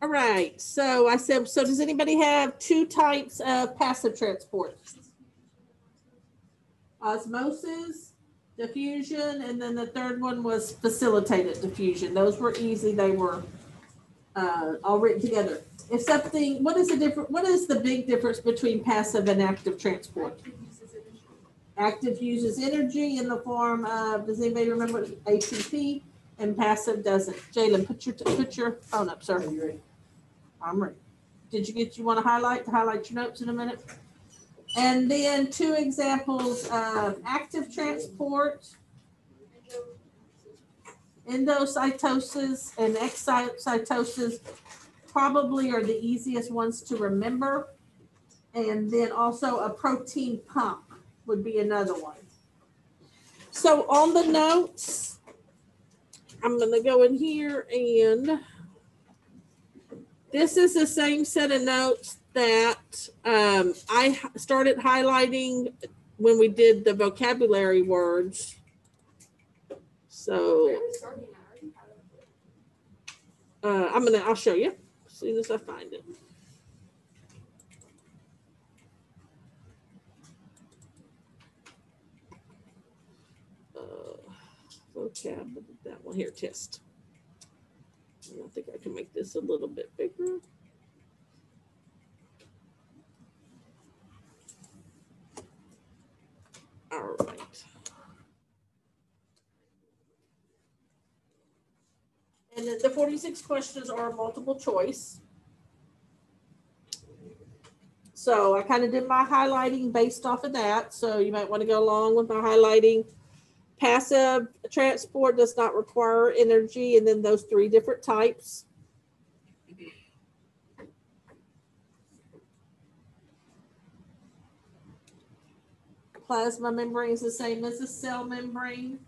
All right, so I said, so does anybody have two types of passive transport? Osmosis, diffusion, and then the third one was facilitated diffusion. Those were easy. They were all written together. If something, what is the big difference between passive and active transport? Active uses energy in the form of, does anybody remember ATP? And passive doesn't. Jalen, put your phone up, sir. Are you ready? I'm ready. You want to highlight your notes in a minute? And then two examples of active transport, endocytosis and exocytosis probably are the easiest ones to remember. And then also a protein pump would be another one. So on the notes, I'm going to go in here, and this is the same set of notes that I started highlighting when we did the vocabulary words. So I'll show you as soon as I find it. Vocab, that one here, test. I think I can make this a little bit bigger. All right. And then the 46 questions are multiple choice. So I kind of did my highlighting based off of that. So you might want to go along with my highlighting. Passive transport does not require energy, and then those three different types. Plasma membrane is the same as a cell membrane.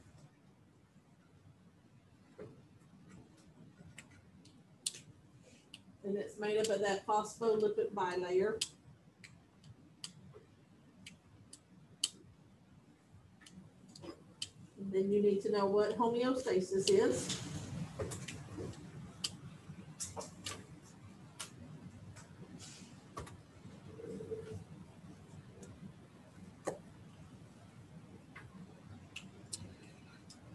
And it's made up of that phospholipid bilayer. And then you need to know what homeostasis is.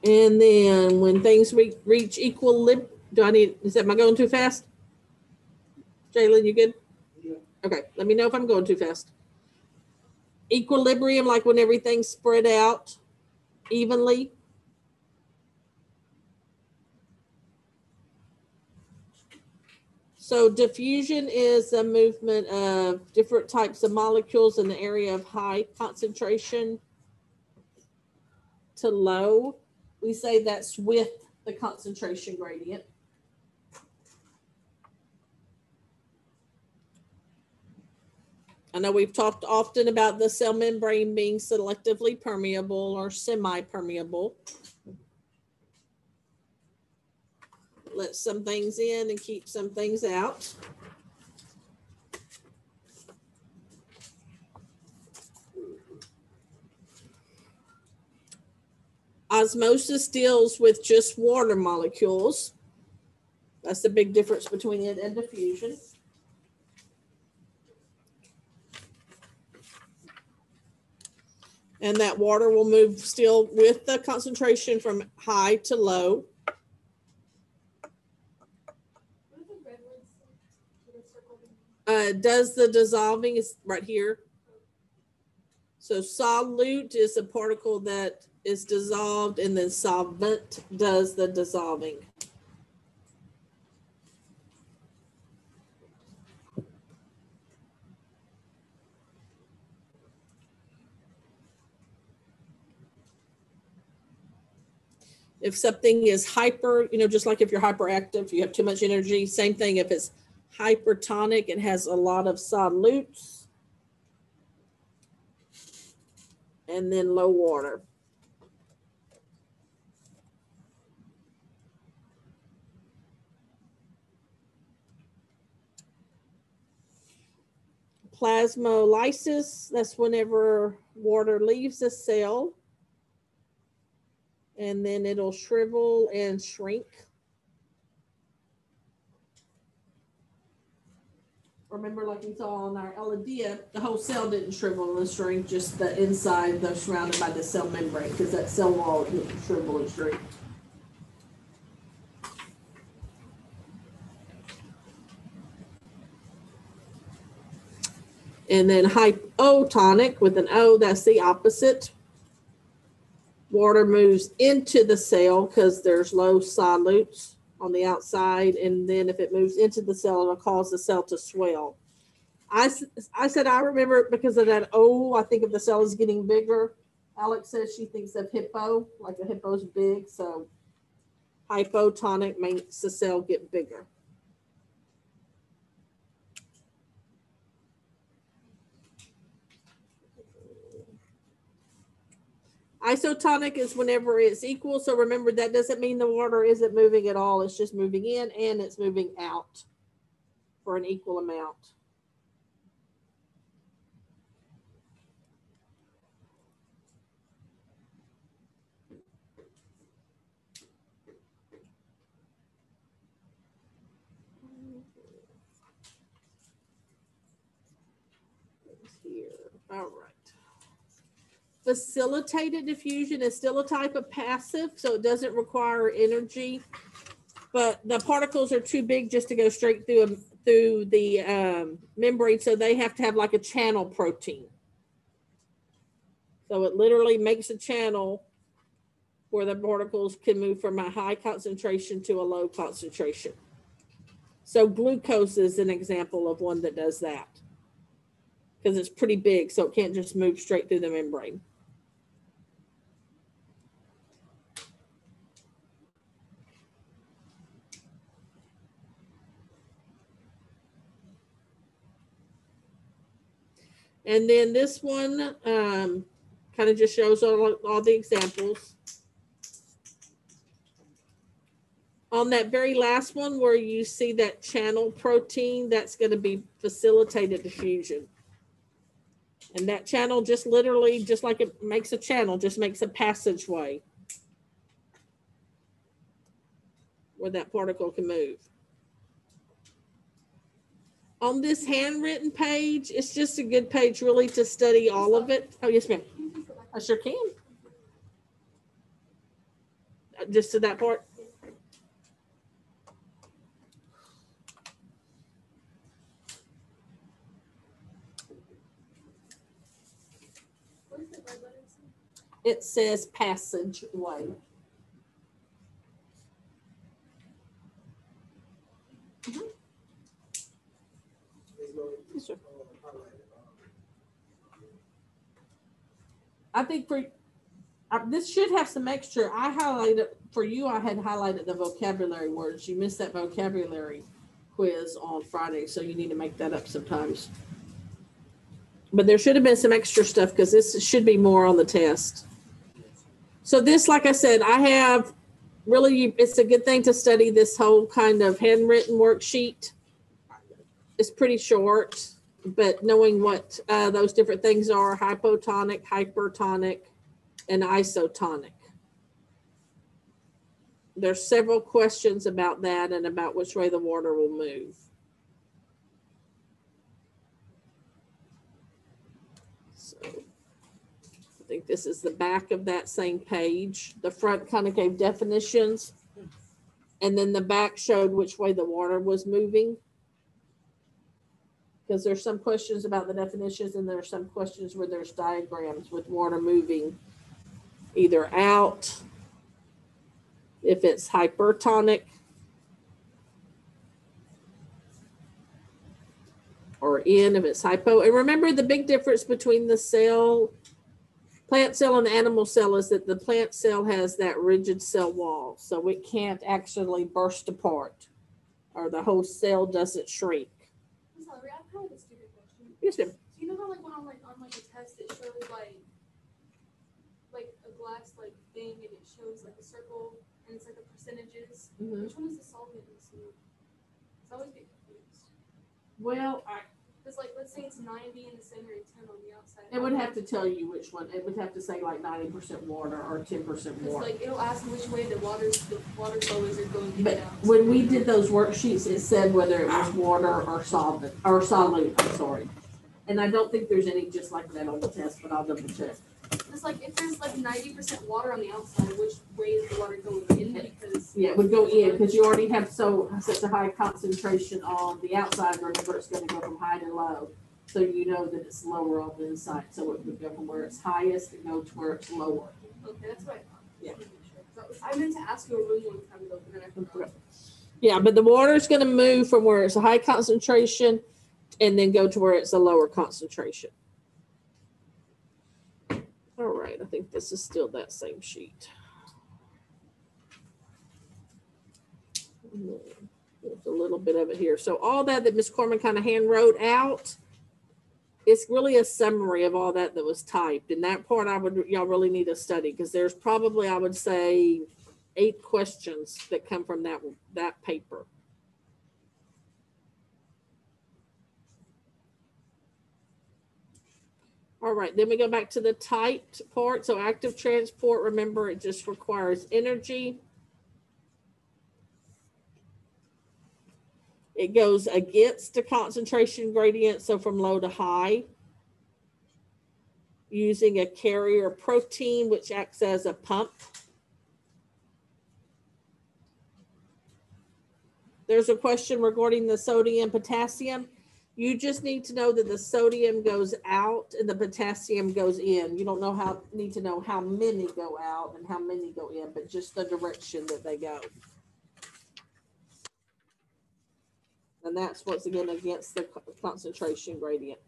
And then when things reach equilibrium, am I going too fast? Jalen, you good? Yeah. Okay, let me know if I'm going too fast. Equilibrium, like when everything's spread out evenly. So diffusion is a movement of different types of molecules in the area of high concentration to low. We say that's with the concentration gradient. I know we've talked often about the cell membrane being selectively permeable or semi-permeable. Let some things in and keep some things out. Osmosis deals with just water molecules. That's the big difference between it and diffusion. And that water will move still with the concentration from high to low. Does the dissolving is right here. So solute is a particle that is dissolved, and then solvent does the dissolving. If something is hyper, just like if you're hyperactive, you have too much energy. Same thing if it's hypertonic, it has a lot of solutes. And then low water. Plasmolysis, that's whenever water leaves a cell. And then it'll shrivel and shrink. Remember, like we saw on our Eladia, the whole cell didn't shrivel and shrink, just the inside, though surrounded by the cell membrane, because that cell wall didn't shrivel and shrink. And then hypotonic with an O, that's the opposite. Water moves into the cell because there's low solutes on the outside. And then if it moves into the cell, it'll cause the cell to swell. I said I remember it because of that O. I think if the cell is getting bigger. Alex says she thinks of hippo, like a hippo's big. So hypotonic makes the cell get bigger. Isotonic is whenever it's equal. So remember, that doesn't mean the water isn't moving at all. It's just moving in and it's moving out for an equal amount. Here. All right. Facilitated diffusion is still a type of passive, so it doesn't require energy, but the particles are too big just to go straight through the membrane, so they have to have like a channel protein. So it literally makes a channel where the particles can move from a high concentration to a low concentration. So glucose is an example of one that does that because it's pretty big, so it can't just move straight through the membrane. And then this one kind of just shows all the examples. On that very last one where you see that channel protein, that's going to be facilitated diffusion. And that channel just literally, just like it makes a channel, just makes a passageway where that particle can move. On this handwritten page, it's just a good page really to study all of it. Oh, yes, ma'am. I sure can. Just to that part. It says passageway. Mm-hmm. Yes, sir. I think for this should have some extra. I highlighted for you. I had highlighted the vocabulary words. You missed that vocabulary quiz on Friday, so you need to make that up sometimes. But there should have been some extra stuff because this should be more on the test. So this, like I said, I have really, it's a good thing to study this whole kind of handwritten worksheet. It's pretty short, but knowing what those different things are, hypotonic, hypertonic, and isotonic. There's several questions about that and about which way the water will move. So I think this is the back of that same page. The front kind of gave definitions, and then the back showed which way the water was moving. Because there's some questions about the definitions, and there's some questions where there's diagrams with water moving either out, if it's hypertonic, or in if it's hypo. And remember, the big difference between the cell, plant cell and animal cell, is that the plant cell has that rigid cell wall, so it can't actually burst apart, or the whole cell doesn't shrink. I'm sorry, I have a stupid question. Yes, ma'am. So you know how like when on a test it shows like a glass thing and it shows like a circle and it's like the percentages. Mm-hmm. Which one is the solvent in the soup? I always get confused. Well, Because, like, let's say it's 90 in the center and 10 on the outside. It would have to tell you which one. It would have to say like 90% water or 10% Because, water. like, it'll ask which way the water flows are going in But and out. when we did those worksheets, it said whether it was water or solvent or solute. I'm sorry. And I don't think there's any just like that on the test, but I'll double check. It's like if there's like 90% water on the outside, which way is the water going in? Because Yeah, it would go in because you already have such a high concentration on the outside. Remember, it's going to go from high to low. So you know that it's lower on the inside. So it would go from where it's highest and go to where it's lower. Okay, that's what I thought. Yeah. I meant to ask you a really long time ago, but then I forgot. Yeah, but the water is going to move from where it's a high concentration and then go to where it's a lower concentration. All right, I think this is still that same sheet. There's a little bit of it here. So all that Ms. Corman kind of hand wrote out, it's really a summary of all that was typed. And that part y'all really need to study because there's probably, I would say, 8 questions that come from that paper. All right, then we go back to the typed part. So active transport, remember, it just requires energy. It goes against the concentration gradient, so from low to high, using a carrier protein, which acts as a pump. There's a question regarding the sodium and potassium. You just need to know that the sodium goes out and the potassium goes in. You don't need to know how many go out and how many go in, but just the direction that they go. And that's once again against the concentration gradient.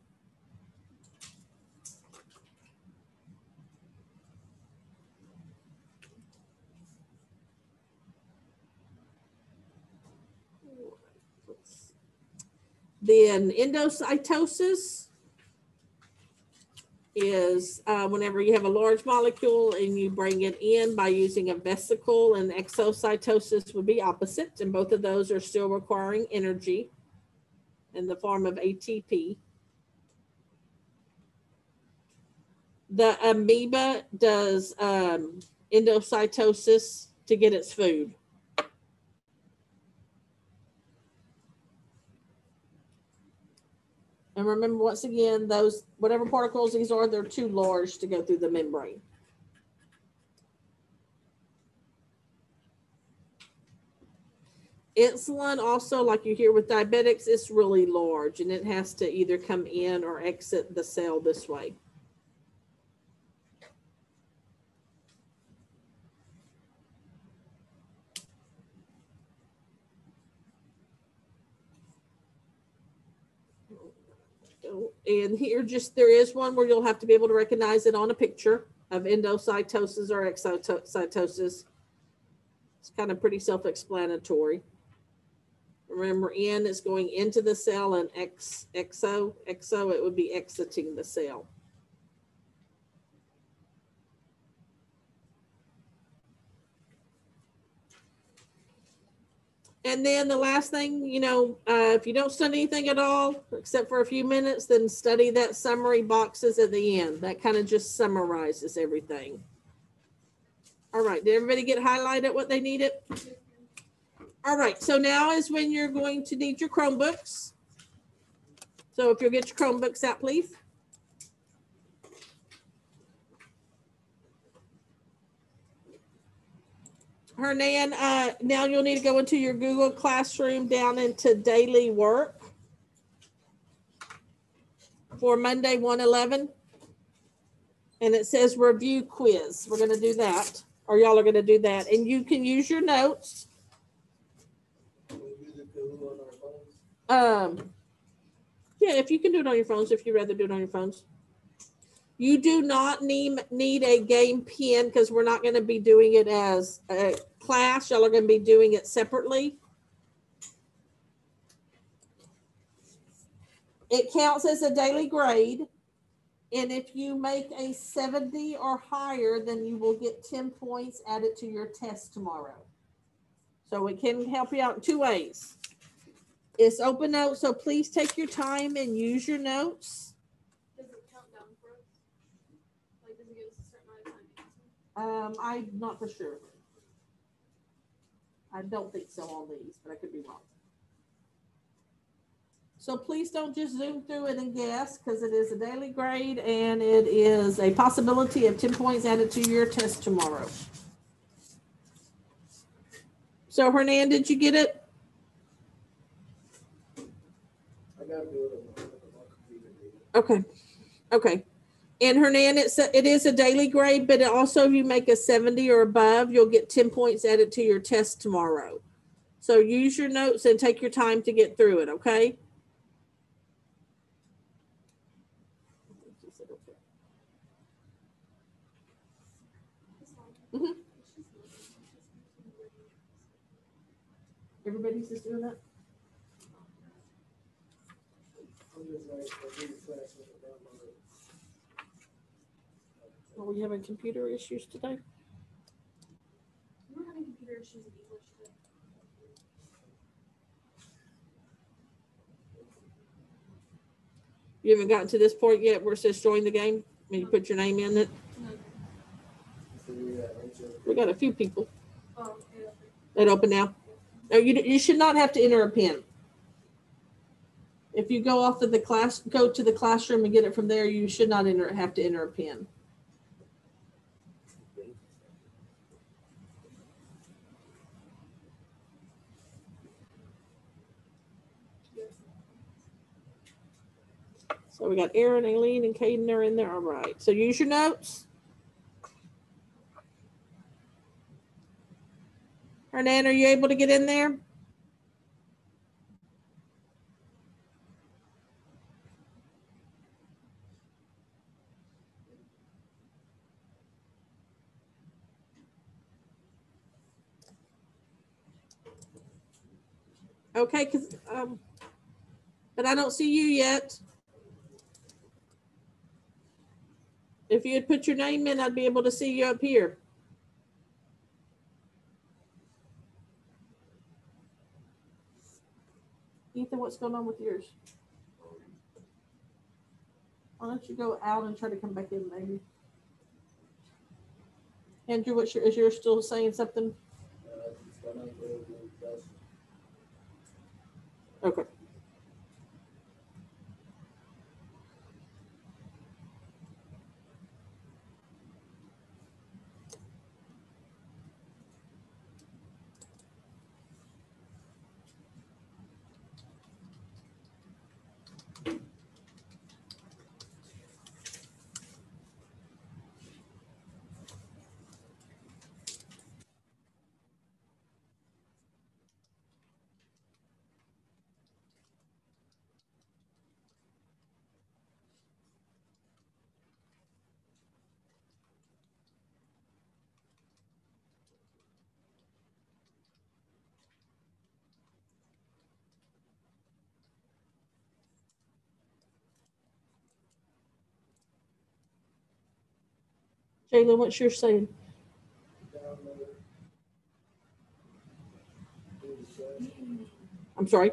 Then endocytosis is whenever you have a large molecule and you bring it in by using a vesicle, and exocytosis would be opposite. And both of those are still requiring energy in the form of ATP. The amoeba does endocytosis to get its food. And remember, once again, those whatever particles these are, they're too large to go through the membrane. Insulin also, like you hear with diabetics, it's really large and it has to either come in or exit the cell this way. And here there is one where you'll have to be able to recognize it on a picture of endocytosis or exocytosis. It's kind of pretty self-explanatory. Remember, N is going into the cell, and exo, it would be exiting the cell. And then the last thing, if you don't study anything at all, except for a few minutes, then study that summary boxes at the end. That kind of just summarizes everything. All right, did everybody get highlighted what they needed? All right, so now is when you're going to need your Chromebooks. So if you'll get your Chromebooks out, please. Hernan, now you'll need to go into your Google Classroom down into daily work for Monday 1/11. And it says review quiz. We're going to do that, or y'all are going to do that. And you can use your notes. Yeah, if you can do it on your phones, if you'd rather do it on your phones. You do not need a game pen because we're not going to be doing it as a class. Y'all are going to be doing it separately. It counts as a daily grade. And if you make a 70 or higher, then you will get 10 points added to your test tomorrow. So it can help you out in 2 ways. It's open notes, so please take your time and use your notes. Does it count down for us? Like, does it give us a certain amount of time to answer? I'm not for sure. I don't think so on these, but I could be wrong. So please don't just zoom through it and guess, because it is a daily grade and it is a possibility of 10 points added to your test tomorrow. So Hernan, did you get it? I gotta do it on my computer. Okay. Okay. And Hernan, it is a daily grade, but also if you make a 70 or above, you'll get 10 points added to your test tomorrow. So use your notes and take your time to get through it, okay? Mm-hmm. Everybody's just doing that? I'm just like, I do the class with the download. Are we having computer issues today? We were having computer issues in English today. You haven't gotten to this point yet where it says join the game? And you put your name in it? No. So we got Rachel. We got a few people. Oh, yeah. That open now? No, you should not have to enter a pin. If you go off of the class, go to the classroom and get it from there, you should not have to enter a pin. So we got Aaron, Aileen, and Caden are in there. All right. So use your notes. Hernan, are you able to get in there? Okay, but I don't see you yet. If you had put your name in, I'd be able to see you up here. Ethan, what's going on with yours? Why don't you go out and try to come back in, maybe? Andrew, is yours still saying something? Okay. Jalen, what's yours saying? I'm sorry.